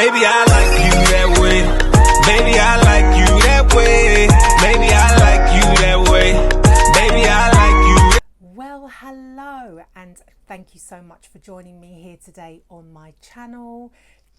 Baby, I like you that way. Baby, I like you that way. Baby, I like you that way. Baby, I like you. Well, hello, and thank you so much for joining me here today on my channel.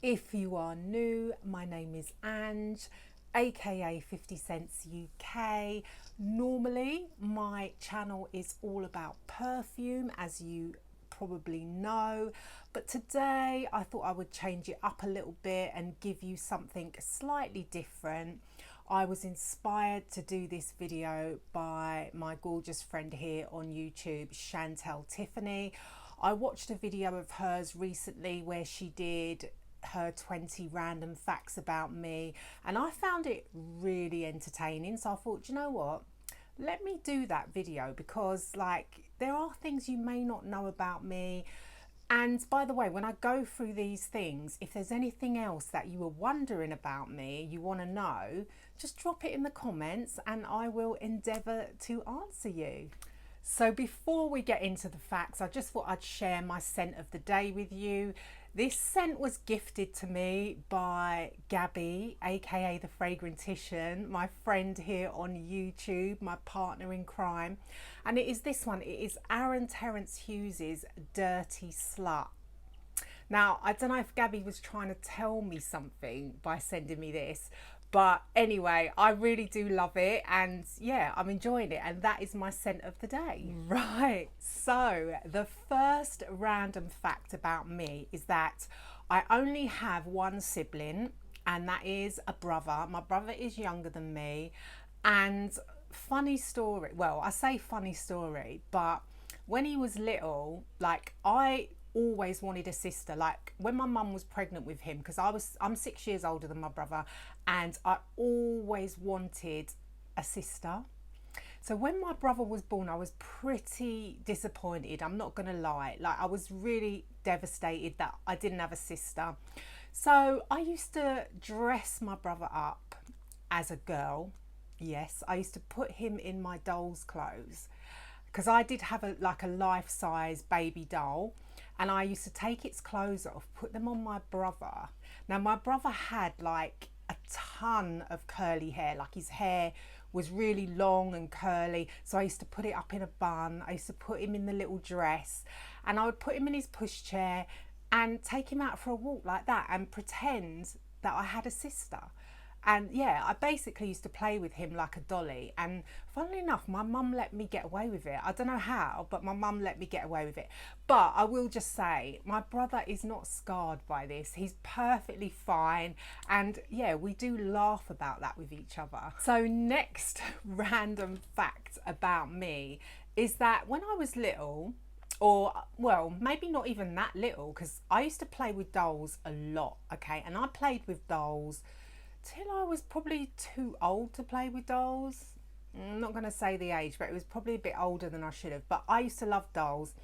If you are new, my name is Ange, aka 50 Cents UK. Normally, my channel is all about perfume, as you probably know, but today I thought I would change it up a little bit and give you something slightly different. I was inspired to do this video by my gorgeous friend here on YouTube, Chantel Tiffany. I watched a video of hers recently where she did her 20 random facts about me, and I found it really entertaining, so I thought, you know what, let me do that video, because like there are things you may not know about me. And by the way, when I go through these things, if there's anything else that you were wondering about me, you want to know, just drop it in the comments and I will endeavour to answer you. So before we get into the facts, I just thought I'd share my scent of the day with you. This scent was gifted to me by Gabby, aka the Fragrantician, my friend here on YouTube, my partner in crime. And it is this one. It is Aaron Terence Hughes's Dirty Slut. Now, I don't know if Gabby was trying to tell me something by sending me this, but anyway, I really do love it, and yeah, I'm enjoying it, and that is my scent of the day. Right, so the first random fact about me is that I only have one sibling, and that is a brother. My brother is younger than me, and funny story, well, I say funny story, but when he was little, like I always wanted a sister. Like when my mum was pregnant with him, because I'm 6 years older than my brother, and I always wanted a sister. So when my brother was born, I was pretty disappointed, I'm not gonna lie. Like I was really devastated that I didn't have a sister. So I used to dress my brother up as a girl. Yes, I used to put him in my doll's clothes, because I did have a life-size baby doll, and I used to take its clothes off, put them on my brother. Now my brother had like a ton of curly hair, like his hair was really long and curly, so I used to put it up in a bun. I used to put him in the little dress, and I would put him in his pushchair and take him out for a walk like that and pretend that I had a sister. And yeah, I basically used to play with him like a dolly. And funnily enough, my mum let me get away with it. I don't know how, but my mum let me get away with it. But I will just say, my brother is not scarred by this. He's perfectly fine. And yeah, we do laugh about that with each other. So next random fact about me is that when I was little, or well, maybe not even that little, because I used to play with dolls a lot, okay? And I played with dolls till I was probably too old to play with dolls. I'm not going to say the age, but it was probably a bit older than I should have. But I used to love dolls.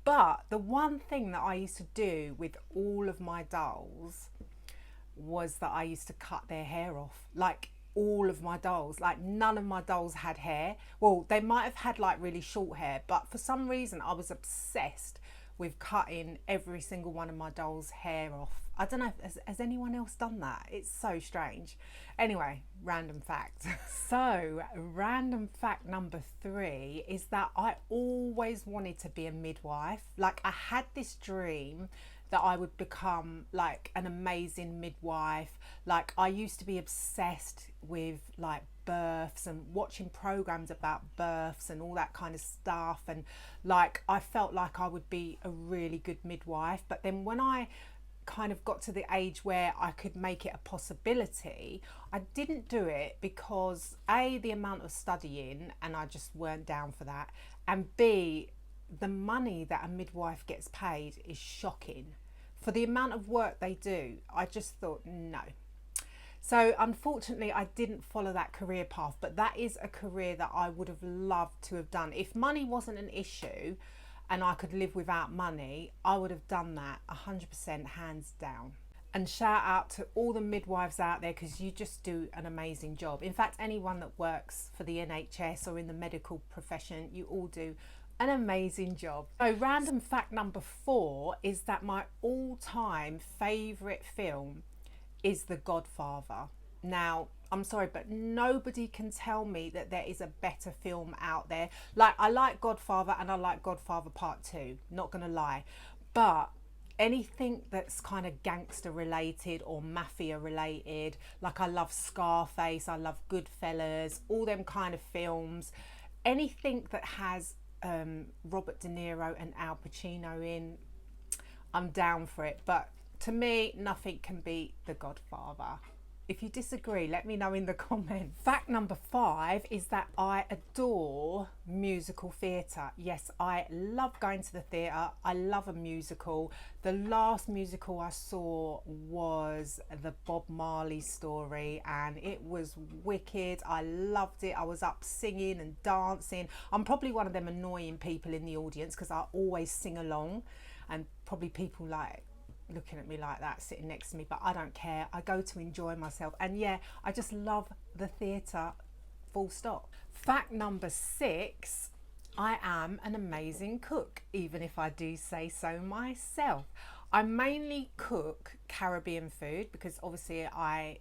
But the one thing that I used to do with all of my dolls was that I used to cut their hair off. Like all of my dolls. Like none of my dolls had hair. Well, they might have had like really short hair, but for some reason I was obsessed with cutting every single one of my dolls' hair off. I don't know, has anyone else done that? It's so strange. Anyway, random fact. So, random fact number 3 is that I always wanted to be a midwife. Like I had this dream that I would become like an amazing midwife. Like I used to be obsessed with like births and watching programs about births and all that kind of stuff, and like I felt like I would be a really good midwife. But then when I kind of got to the age where I could make it a possibility, I didn't do it because A, the amount of studying, and I just weren't down for that, and B, the money that a midwife gets paid is shocking. For the amount of work they do, I just thought no. So unfortunately I didn't follow that career path, but that is a career that I would have loved to have done. If money wasn't an issue and I could live without money, I would have done that 100%, hands down. And shout out to all the midwives out there, because you just do an amazing job. In fact, anyone that works for the NHS or in the medical profession, you all do an amazing job. So random fact number 4 is that my all-time favourite film is The Godfather. Now, I'm sorry, but nobody can tell me that there is a better film out there. Like, I like Godfather and I like Godfather Part 2, not gonna lie. But anything that's kind of gangster related or mafia related, like I love Scarface, I love Goodfellas, all them kind of films, anything that has Robert De Niro and Al Pacino in, I'm down for it. But to me, nothing can beat The Godfather. If you disagree, let me know in the comments. Fact number 5 is that I adore musical theatre. Yes, I love going to the theatre. I love a musical. The last musical I saw was the Bob Marley Story, and it was wicked. I loved it. I was up singing and dancing. I'm probably one of them annoying people in the audience because I always sing along, and probably people like looking at me like that sitting next to me, but I don't care. I go to enjoy myself, and yeah, I just love the theatre, full stop. Fact number 6, I am an amazing cook, even if I do say so myself. I mainly cook Caribbean food because obviously I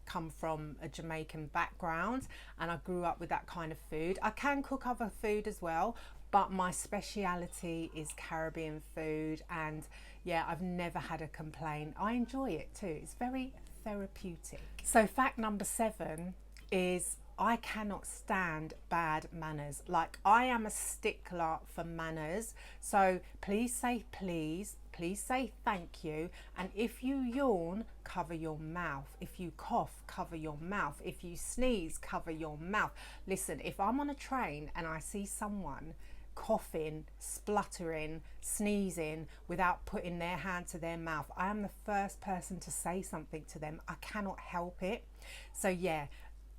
come from a Jamaican background and I grew up with that kind of food. I can cook other food as well, but my speciality is Caribbean food, and yeah, I've never had a complaint. I enjoy it too. It's very therapeutic. So fact number 7 is I cannot stand bad manners. Like, I am a stickler for manners. So please say please say thank you, and if you yawn, cover your mouth. If you cough, cover your mouth. If you sneeze, cover your mouth. Listen, if I'm on a train and I see someone coughing, spluttering, sneezing without putting their hand to their mouth, I am the first person to say something to them. I cannot help it. So yeah,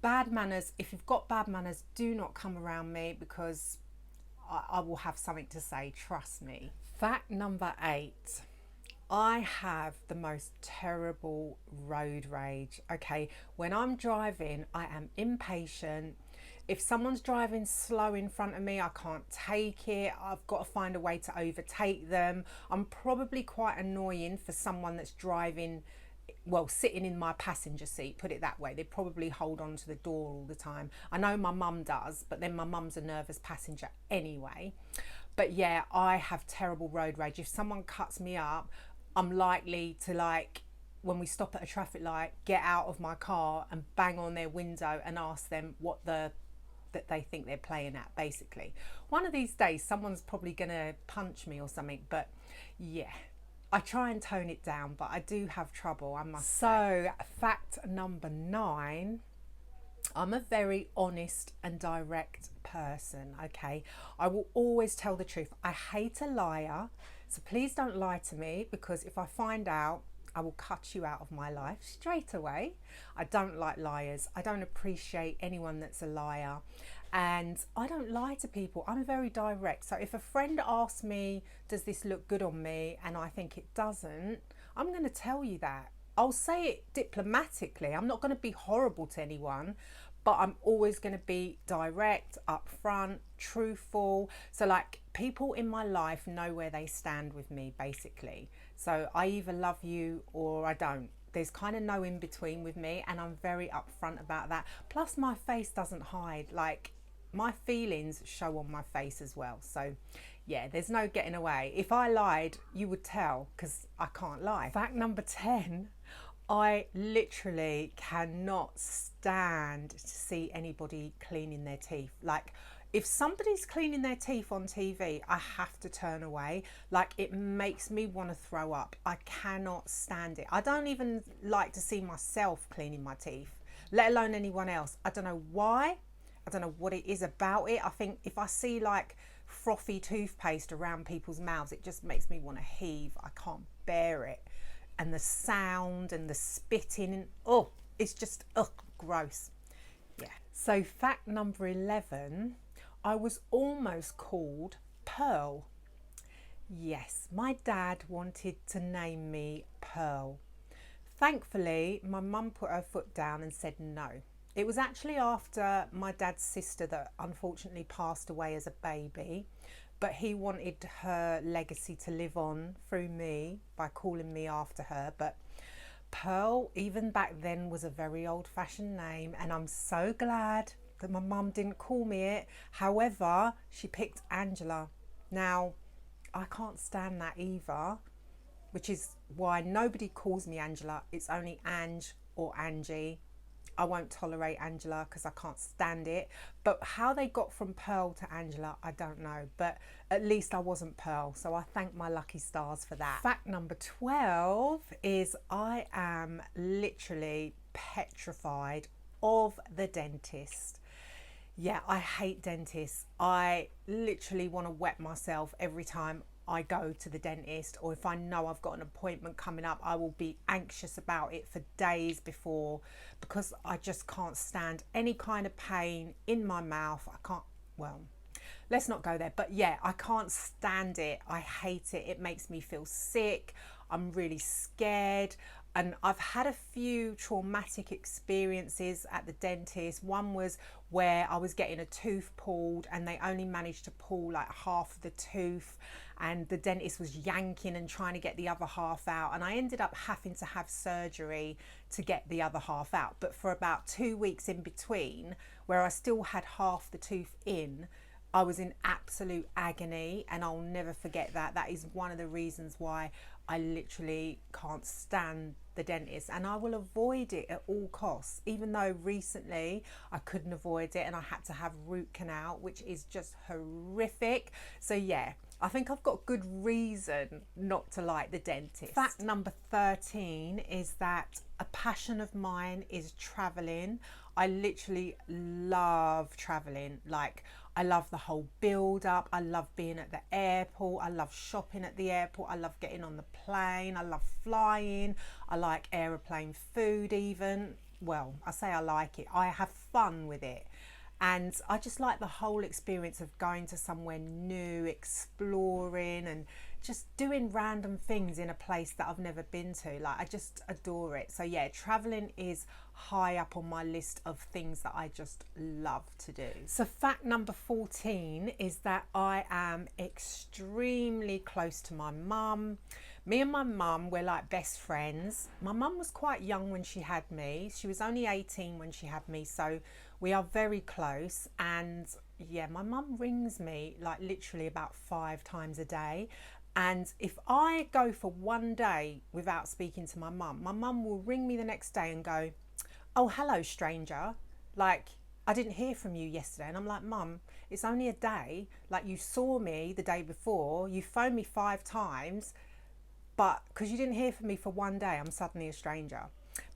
bad manners. If you've got bad manners, do not come around me because I will have something to say, trust me. Fact number 8, I have the most terrible road rage. Okay, when I'm driving, I am impatient. If someone's driving slow in front of me, I can't take it. I've got to find a way to overtake them. I'm probably quite annoying for someone that's driving, well, sitting in my passenger seat, put it that way. They probably hold on to the door all the time. I know my mum does, but then my mum's a nervous passenger anyway. But yeah, I have terrible road rage. If someone cuts me up, I'm likely to, like, when we stop at a traffic light, get out of my car and bang on their window and ask them what that they think they're playing at, basically. One of these days, someone's probably gonna punch me or something, but yeah. I try and tone it down, but I do have trouble, I must say. So, fact number 9, I'm a very honest and direct person, okay? I will always tell the truth. I hate a liar, so please don't lie to me, because if I find out, I will cut you out of my life straight away. I don't like liars. I don't appreciate anyone that's a liar. And I don't lie to people. I'm very direct. So if a friend asks me, does this look good on me? And I think it doesn't, I'm going to tell you that. I'll say it diplomatically. I'm not going to be horrible to anyone, but I'm always going to be direct, upfront, truthful. So like, people in my life know where they stand with me, basically. So I either love you or I don't. There's kind of no in between with me, and I'm very upfront about that. Plus my face doesn't hide. Like, my feelings show on my face as well. So yeah, there's no getting away. If I lied, you would tell, because I can't lie. Fact number 10, I literally cannot stand to see anybody cleaning their teeth. Like, if somebody's cleaning their teeth on TV, I have to turn away. Like, it makes me want to throw up. I cannot stand it. I don't even like to see myself cleaning my teeth, let alone anyone else. I don't know why. I don't know what it is about it. I think if I see like frothy toothpaste around people's mouths, it just makes me want to heave. I can't bear it. And the sound and the spitting, and oh, it's just, oh, gross. Yeah. So fact number 11, I was almost called Pearl. Yes, my dad wanted to name me Pearl. Thankfully, my mum put her foot down and said no. It was actually after my dad's sister that unfortunately passed away as a baby, but he wanted her legacy to live on through me by calling me after her. But Pearl, even back then, was a very old-fashioned name, and I'm so glad that my mum didn't call me it. However, she picked Angela. Now, I can't stand that either, which is why nobody calls me Angela. It's only Ange or Angie. I won't tolerate Angela because I can't stand it. But how they got from Pearl to Angela, I don't know. But at least I wasn't Pearl. So I thank my lucky stars for that. Fact number 12 is I am literally petrified of the dentist. Yeah, I hate dentists. I literally want to wet myself every time I go to the dentist, or if I know I've got an appointment coming up, I will be anxious about it for days before, because I just can't stand any kind of pain in my mouth. I can't, well, let's not go there, but yeah, I can't stand it. I hate it. It makes me feel sick. I'm really scared. And I've had a few traumatic experiences at the dentist. One was where I was getting a tooth pulled and they only managed to pull like half of the tooth, and the dentist was yanking and trying to get the other half out, and I ended up having to have surgery to get the other half out. But for about 2 weeks in between, where I still had half the tooth in, I was in absolute agony, and I'll never forget that. That is one of the reasons why I literally can't stand the dentist, and I will avoid it at all costs, even though recently I couldn't avoid it and I had to have root canal, which is just horrific. So yeah, I think I've got good reason not to like the dentist. Fact number 13 is that a passion of mine is traveling. I literally love traveling. Like, I love the whole build up. I love being at the airport. I love shopping at the airport. I love getting on the plane. I love flying. I like aeroplane food even. Well, I say I like it. I have fun with it. And I just like the whole experience of going to somewhere new, exploring and just doing random things in a place that I've never been to. Like, I just adore it. So yeah, traveling is high up on my list of things that I just love to do. So fact number 14 is that I am extremely close to my mum. Me and my mum, we're like best friends. My mum was quite young when she had me. She was only 18 when she had me, so we are very close. And yeah, my mum rings me like literally about 5 times a day. And if I go for one day without speaking to my mum will ring me the next day and go, "Oh, hello, stranger. Like, I didn't hear from you yesterday." And I'm like, "Mum, it's only a day. Like, you saw me the day before. You phoned me 5 times. But because you didn't hear from me for one day, I'm suddenly a stranger."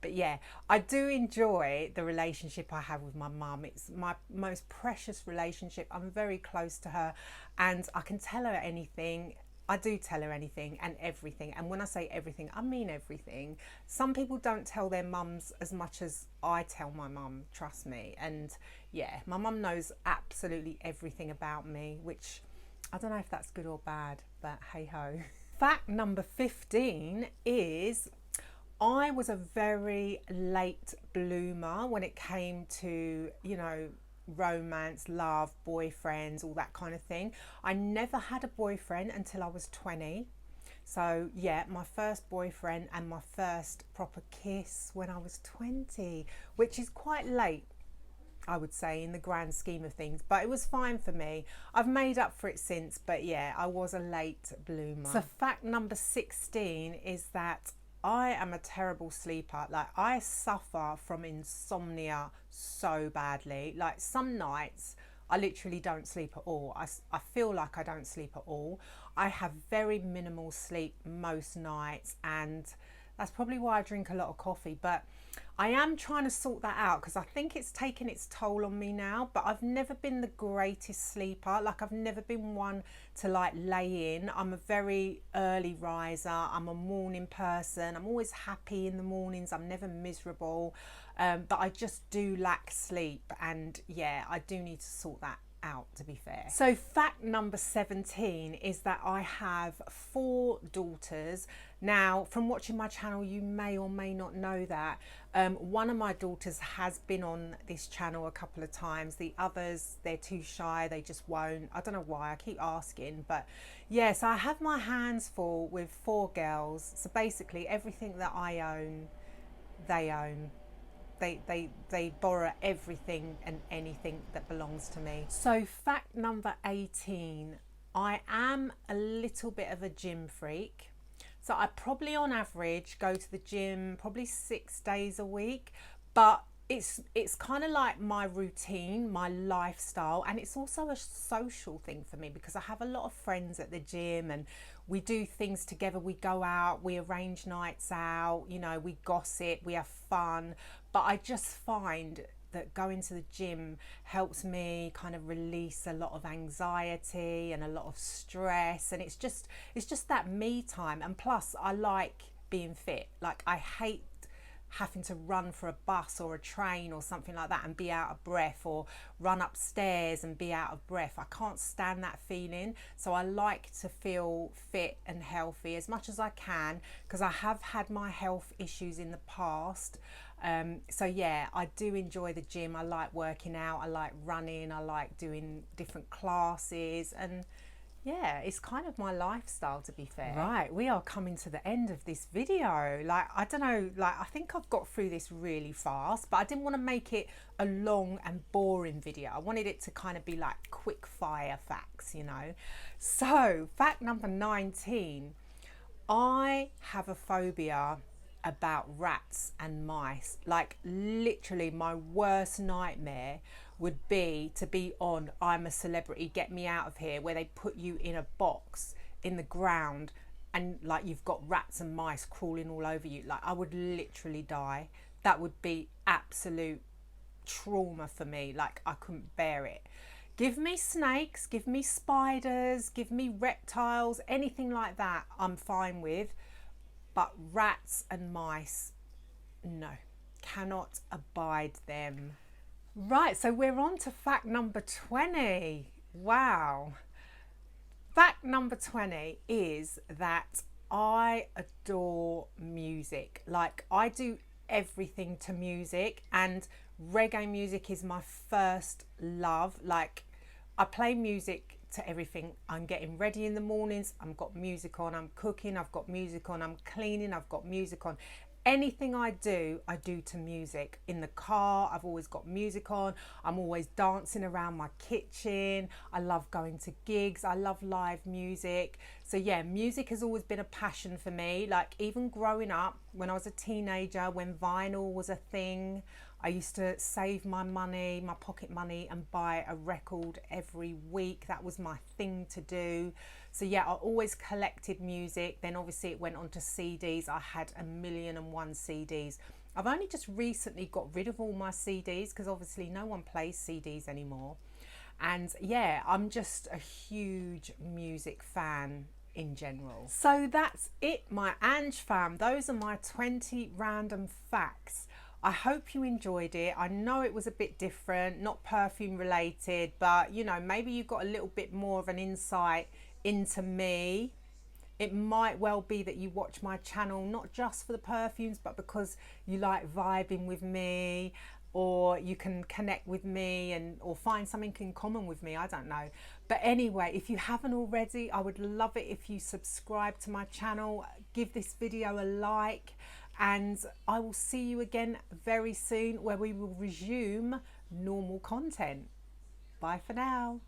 But yeah, I do enjoy the relationship I have with my mum. It's my most precious relationship. I'm very close to her and I can tell her anything. I do tell her anything and everything. And when I say everything, I mean everything. Some people don't tell their mums as much as I tell my mum, trust me. And yeah, my mum knows absolutely everything about me, which I don't know if that's good or bad, but hey ho. Fact number 15 is I was a very late bloomer when it came to, you know, romance, love, boyfriends, all that kind of thing. I never had a boyfriend until I was 20. So yeah, my first boyfriend and my first proper kiss when I was 20, which is quite late, I would say, in the grand scheme of things, but it was fine for me. I've made up for it since, but yeah, I was a late bloomer. So fact number 16 is that I am a terrible sleeper. Like, I suffer from insomnia so badly. Like, some nights I literally don't sleep at all. I feel like I don't sleep at all. I have very minimal sleep most nights, and that's probably why I drink a lot of coffee. But I am trying to sort that out because I think it's taken its toll on me now. But I've never been the greatest sleeper. Like, I've never been one to like lay in. I'm a very early riser. I'm a morning person. I'm always happy in the mornings. I'm never miserable. But I just do lack sleep, and yeah, I do need to sort that out, to be fair. So fact number 17 is that I have 4 daughters. Now, from watching my channel, you may or may not know that one of my daughters has been on this channel a couple of times. The others, they're too shy, they just won't. I don't know why, I keep asking. But yeah, so I have my hands full with 4 girls. So basically everything that I own they own. They borrow everything and anything that belongs to me. So fact number 18, I am a little bit of a gym freak. So I probably on average go to the gym probably 6 days a week, but it's kind of like my routine, my lifestyle, and it's also a social thing for me because I have a lot of friends at the gym and we do things together. We go out, we arrange nights out, you know, we gossip, we have fun. But I just find that going to the gym helps me kind of release a lot of anxiety and a lot of stress, and it's just that me time. And plus I like being fit. Like I hate having to run for a bus or a train or something like that and be out of breath, or run upstairs and be out of breath. I can't stand that feeling. So I like to feel fit and healthy as much as I can, because I have had my health issues in the past. So yeah, I do enjoy the gym. I like working out, I like running, I like doing different classes, and yeah, it's kind of my lifestyle, to be fair. Right, we are coming to the end of this video. Like, I don't know, like I think I've got through this really fast, but I didn't want to make it a long and boring video. I wanted it to kind of be like quick fire facts, you know. So fact number 19, I have a phobia about rats and mice. Like literally my worst nightmare would be to be on I'm a Celebrity, Get Me Out of Here, where they put you in a box in the ground and like you've got rats and mice crawling all over you. Like I would literally die. That would be absolute trauma for me. Like I couldn't bear it. Give me snakes, give me spiders, give me reptiles, anything like that I'm fine with. But rats and mice, no, cannot abide them. Right, so we're on to fact number 20. Wow. Fact number 20 is that I adore music. Like I do everything to music, and reggae music is my first love. Like I play music to everything. I'm getting ready in the mornings, I've got music on. I'm cooking, I've got music on. I'm cleaning, I've got music on. Anything I do to music. In the car, I've always got music on. I'm always dancing around my kitchen. I love going to gigs. I love live music. So yeah, music has always been a passion for me. Like even growing up, when I was a teenager, when vinyl was a thing, I used to save my money, my pocket money, and buy a record every week. That was my thing to do. So yeah, I always collected music. Then obviously it went on to CDs. I had 1,000,001 CDs. I've only just recently got rid of all my CDs because obviously no one plays CDs anymore. And yeah, I'm just a huge music fan in general. So that's it, my Ange fam. Those are my 20 random facts. I hope you enjoyed it. I know it was a bit different, not perfume related, but you know, maybe you got a little bit more of an insight into me. It might well be that you watch my channel not just for the perfumes, but because you like vibing with me, or you can connect with me and or find something in common with me. I don't know. But anyway, if you haven't already, I would love it if you subscribe to my channel, give this video a like, and I will see you again very soon where we will resume normal content. Bye for now.